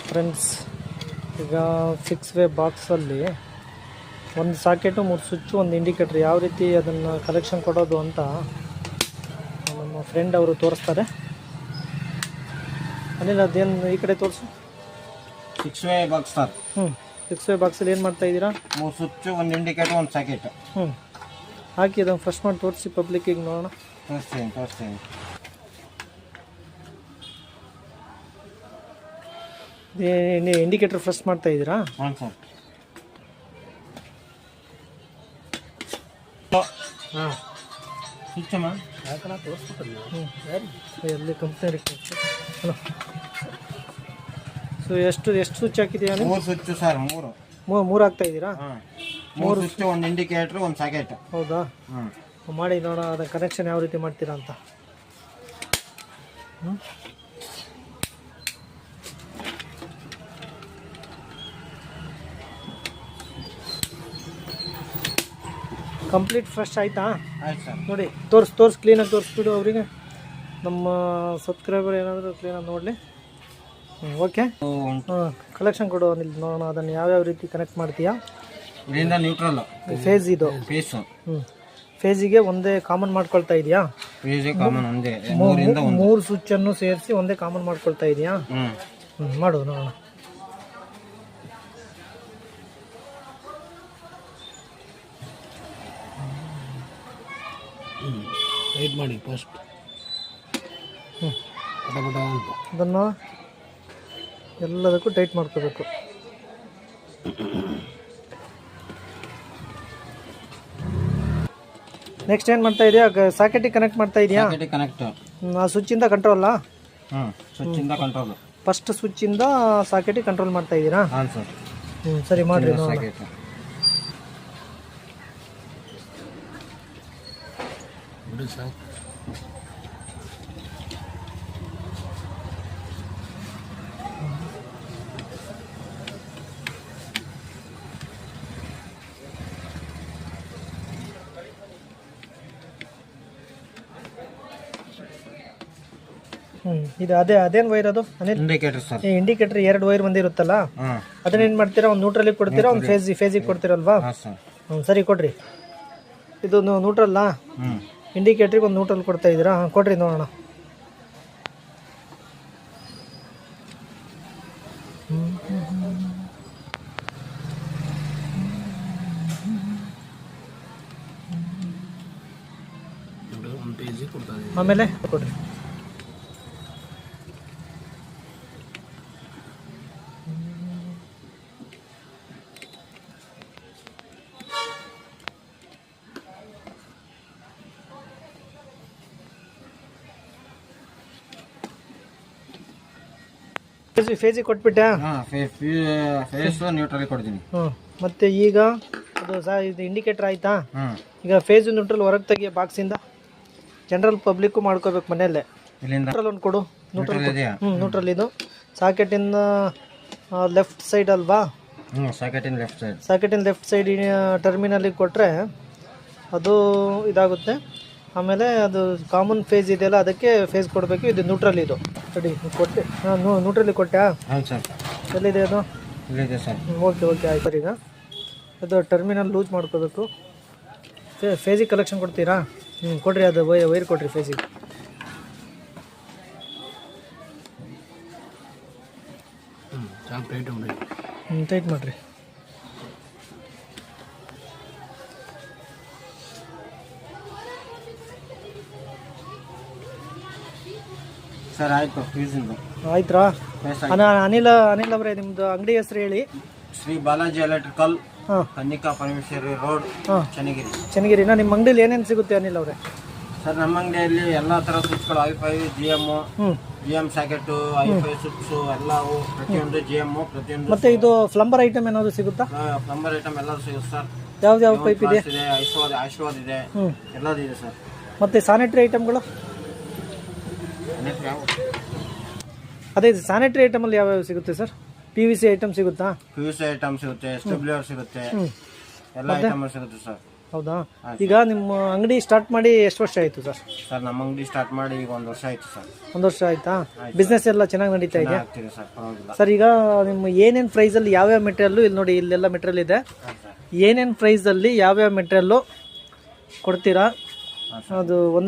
Friends, ಈಗ fix way ಬಾಕ್ಸಲ್ಲಿ ಒಂದು ಸಾಕೆಟು 3 ಸ್ವಿಚ್ಚು ಒಂದು ಇಂಡಿಕೇಟ್ರ್ ಯಾವ ರೀತಿ ಅದನ್ನು ಕಲೆಕ್ಷನ್ ಕೊಡೋದು ಅಂತ ನಮ್ಮ ಫ್ರೆಂಡ್ ಅವರು ತೋರಿಸ್ತಾರೆ. ಅನಿಲ್, ಅದೇನು ಈ ಕಡೆ ತೋರಿಸು. Fix way box sir. Fix way ಬಾಕ್ಸಲ್ಲಿ ಏನು ಮಾಡ್ತಾ ಇದ್ದೀರಾ? 3 ಸ್ವಿಚ್ಚು, ಒಂದು ಇಂಡಿಕೇಟರ್, ಒಂದು ಸಾಕೆಟ್. ಹಾಕಿ ಅದನ್ನು ಫಸ್ಟ್ ಮಾಡಿ ತೋರಿಸಿ ಪಬ್ಲಿಕ್ಕಿಗೆ ನೋಡೋಣ. ತೋರಿಸ್ತೀನಿ. ಇಂಡಿಕೇಟರ್ ಫಸ್ಟ್ ಮಾಡ್ತಾ ಇದ್ದೀರಾ? ಹಾಂ ಸರ್. ಹಾಂ ಸ್ವಿಚ್ ಅಮ್ಮ ಯಾಕಣ್ಣ ತೋರಿಸ್ಬಿಟ್ಟಲ್ಲ ಎಲ್ಲಿ ಕಂಪ್ನಿ. ಸೊ ಎಷ್ಟು ಸ್ವಿಚ್ ಹಾಕಿದೆಯಾ? 3 switch sir. 3 ಹಾಕ್ತಾ ಇದ್ದೀರಾ? ಹಾಂ, 3 ಸ್ವಿಚ್ಚು, ಒಂದು ಇಂಡಿಕೇಟ್ರು, ಒಂದು ಸಾಕೆಟ್. ಹೌದಾ? ಮಾಡಿ ನೋಡೋಣ ಅದರ ಕನೆಕ್ಷನ್ ಯಾವ ರೀತಿ ಮಾಡ್ತೀರಾ ಅಂತ. ಕಂಪ್ಲೀಟ್ ಫ್ರೆಶ್ ಆಯಿತಾ? ಆಯ್ತು ಸರ್. ನೋಡಿ, ತೋರಿಸಿ ಕ್ಲೀನಾಗಿ ತೋರಿಸ್ಬಿಡು ಅವರಿಗೆ. ನಮ್ಮ ಸಬ್ಸ್ಕ್ರೈಬರ್ ಏನಾದರೂ ಕ್ಲೀನಾಗಿ ನೋಡಲಿ. ಓಕೆ. ಕಲೆಕ್ಷನ್ ಕೊಡು ಅನಿಲ್, ನೋಡೋಣ ಅದನ್ನು ಯಾವ್ಯಾವ ರೀತಿ ಕನೆಕ್ಟ್ ಮಾಡ್ತೀಯಾ. ಇದರಿಂದ ನ್ಯೂಟ್ರಲ್ ಫೇಸ್ ಇದು ಫೇಸಿಗೆ ಒಂದೇ ಕಾಮನ್ ಮಾಡ್ಕೊಳ್ತಾ ಇದೆಯಾ? ಒಂದೇ 3 ಸ್ವಿಚ್ಚನ್ನು ಸೇರಿಸಿ ಒಂದೇ ಕಾಮನ್ ಮಾಡ್ಕೊಳ್ತಾ ಇದೆಯಾ? ಮಾಡು ನೋಡೋಣ. ಟೈಟ್ ಮಾಡಿ ಫಸ್ಟ್. ಅದನ್ನು ಎಲ್ಲದಕ್ಕೂ ಟೈಟ್ ಮಾಡ್ಕೋಬೇಕು. ನೆಕ್ಸ್ಟ್ ಏನು ಮಾಡ್ತಾ ಇದೆಯಾ? ಸಾಕೆಟಿಗೆ ಕನೆಕ್ಟ್ ಮಾಡ್ತಾ ಇದೆಯಾ? ಕನೆಕ್ಟ್. ಆ ಸ್ವಿಚ್ಚಿಂದ ಕಂಟ್ರೋಲಾ? ಸ್ವಿಚ್ಚಿಂದ ಕಂಟ್ರೋಲ್. ಫಸ್ಟ್ ಸ್ವಿಚ್ಚಿಂದ ಸಾಕೆಟಿಗೆ ಕಂಟ್ರೋಲ್ ಮಾಡ್ತಾ ಇದ್ದೀರಾ? ಹಾಂ ಸರ್. ಸರಿ ಮಾಡಿರಿ. ಸರ್ ಇದು ಅದೇನು ವೈರ್ ಅದು Anil? Indicator sir. Indicator 2 wire ಬಂದಿರುತ್ತಲ್ಲ, ಅದನ್ನೇನು ಮಾಡ್ತೀರಾ? ಒಂದು ನ್ಯೂಟ್ರಲಿಗೆ ಕೊಡ್ತೀರಾ, ಒಂದು ಫೇಸಿಗೆ ಕೊಡ್ತೀರಲ್ವಾ? ಸರಿ ಕೊಡ್ರಿ. ಇದು ನ್ಯೂಟ್ರಲ್ಲಾ? ಇಂಡಿಕೇಟ್ರಿಗೆ ಒಂದು ನ್ಯೂಟ್ರಲ್ ಕೊಡ್ತಾ ಇದ್ದೀರಾ? ಕೊಡ್ರಿ ನೋಡೋಣ. ಆಮೇಲೆ ಕೊಡ್ರಿ. ಫೇಸಿಗೆ ಕೊಟ್ಬಿಟ್ಟೆ? ಫೇಸ್ ನ್ಯೂಟ್ರಲ್ ಕೊಡ್ತೀನಿ. ಮತ್ತೆ ಈಗ ಅದು ಇದು ಇಂಡಿಕೇಟರ್ ಆಯ್ತಾ? ಈಗ ಫೇಸ್ ನ್ಯೂಟ್ರಲ್ ಹೊರಗೆ ತೆಗಿಯ ಬಾಕ್ಸಿಂದ. ಜನರಲ್ ಪಬ್ಲಿಕ್ಕು ಮಾಡ್ಕೋಬೇಕು ಮನೆಯಲ್ಲೇ. ನ್ಯೂಟ್ರಲ್ ಒಂದು ಕೊಡು. ನ್ಯೂಟ್ರಲ್ ಇದು ಸಾಕೆಟಿಂದ ಲೆಫ್ಟ್ ಸೈಡ್ ಅಲ್ವಾ? ಸಾಕೆಟಿನ ಲೆಫ್ಟ್ ಸೈಡ್ ಟರ್ಮಿನಲಿಗೆ ಕೊಟ್ಟರೆ ಅದು ಇದಾಗುತ್ತೆ. ಆಮೇಲೆ ಅದು ಕಾಮನ್ ಫೇಸ್ ಇದೆಯಲ್ಲ, ಅದಕ್ಕೆ ಫೇಸ್ ಕೊಡಬೇಕು. ಇದು ನ್ಯೂಟ್ರಲ್. ಇದು ಸರಿ ಕೊಟ್ಟೆ. ನ್ಯೂಟ್ರಲಿ ಕೊಟ್ಟೆ? ಹಾಂ ಸರ್. ಎಲ್ಲಿದೆ ಅದು? ಇಲ್ಲಿದೆ ಸರ್. ಓಕೆ ಆಯ್ತು ಸರ್. ಈಗ ಅದು ಟರ್ಮಿನಲ್ ಲೂಸ್ ಮಾಡ್ಕೋಬೇಕು. ಫೇಸಿಗೆ ಕಲೆಕ್ಷನ್ ಕೊಡ್ತೀರಾ? ಕೊಡ್ರಿ. ಅದು ವೈರ್ ಕೊಡ್ರಿ ಫೇಸಿಗೆ. ಟೈಟ್ ಮಾಡಿರಿ. ಸರ್ ಆಯ್ತು. ಆಯ್ತಾ? ಅನಿಲ್ ಅವರೇ, ನಿಮ್ದು ಅಂಗಡಿ ಹೆಸರು ಹೇಳಿ. ಶ್ರೀ ಬಾಲಾಜಿ ಎಲೆಕ್ಟ್ರಿಕಲ್, ಕನ್ನಿಕಾ ಪರಮೇಶ್ವರಿ ರೋಡ್, ಚನ್ನಗಿರಿನಾ? ನಿಮ್ಮ ಅಂಗಡಿಯಲ್ಲಿ ಏನೇನು ಸಿಗುತ್ತೆ ಅನಿಲ್ ಅವರೇ? ಸರ್, ನಮ್ಮ ಅಂಗಡಿಯಲ್ಲಿ ಎಲ್ಲ ಥರ ಸ್ವಿಚ್ಗಳು, high five, GM socket, high five switch ಎಲ್ಲವೂ, ಪ್ರತಿಯೊಂದು GM ಪ್ರತಿಯೊಂದು. ಮತ್ತೆ ಇದು ಪ್ಲಂಬರ್ ಐಟಮ್ ಏನಾದ್ರು ಸಿಗುತ್ತಾ? ಪ್ಲಂಬರ್ ಐಟಮ್ ಎಲ್ಲರೂ ಸಿಗುತ್ತೆ ಸರ್. ಯಾವ ಪೈಪ್ ಇದೆ? ಆಶೀರ್ವಾದ್ ಇದೆ, ಎಲ್ಲದೂ ಇದೆ ಸರ್. ಮತ್ತೆ ಸ್ಯಾನಿಟರಿ ಐಟಮ್ಗಳು? ಅದೇ ಸ್ಯಾನಿಟರಿ ಐಟಮಲ್ಲಿ ಯಾವ್ಯಾವ ಸಿಗುತ್ತೆ ಸರ್? PVC ಐಟಮ್ ಸಿಗುತ್ತಾ? PVC ಐಟಮ್ ಸಿಗುತ್ತೆ, SWR ಸಿಗುತ್ತೆ, ಎಲ್ಲ ಐಟಮ್ ಸಿಗುತ್ತೆ ಸರ್. ಹೌದಾ? ಈಗ ನಿಮ್ಮ ಅಂಗಡಿ ಸ್ಟಾರ್ಟ್ ಮಾಡಿ ಎಷ್ಟು ವರ್ಷ ಆಯಿತು ಸರ್? ಸರ್ ನಮ್ಮ ಅಂಗಡಿ ಸ್ಟಾರ್ಟ್ ಮಾಡಿ ಈಗ 1 ವರ್ಷ ಆಯ್ತು ಸರ್. 1 ವರ್ಷ ಆಯ್ತಾ? ಬಿಸ್ನೆಸ್ ಎಲ್ಲ ಚೆನ್ನಾಗಿ ನಡೀತಾ ಇದೆಯಾ ಆಗ್ತಿದೆ ಸರ್, ಪರವಾಗಿಲ್ಲ. ಸರ್ ಈಗ ನಿಮ್ಮ ಏನೇನು ಪ್ರೈಸಲ್ಲಿ ಯಾವ್ಯಾವ ಮೆಟೀರಿಯಲ್ಲು ಇಲ್ಲಿ ನೋಡಿ, ಇಲ್ಲೆಲ್ಲ ಮೆಟೀರಿಯಲ್ ಇದೆ. ಏನೇನು ಪ್ರೈಸಲ್ಲಿ ಯಾವ್ಯಾವ ಮೆಟೀರಿಯಲ್ಲು ಕೊಡ್ತೀರಾ? ಅದು ಒಂದೊಂದು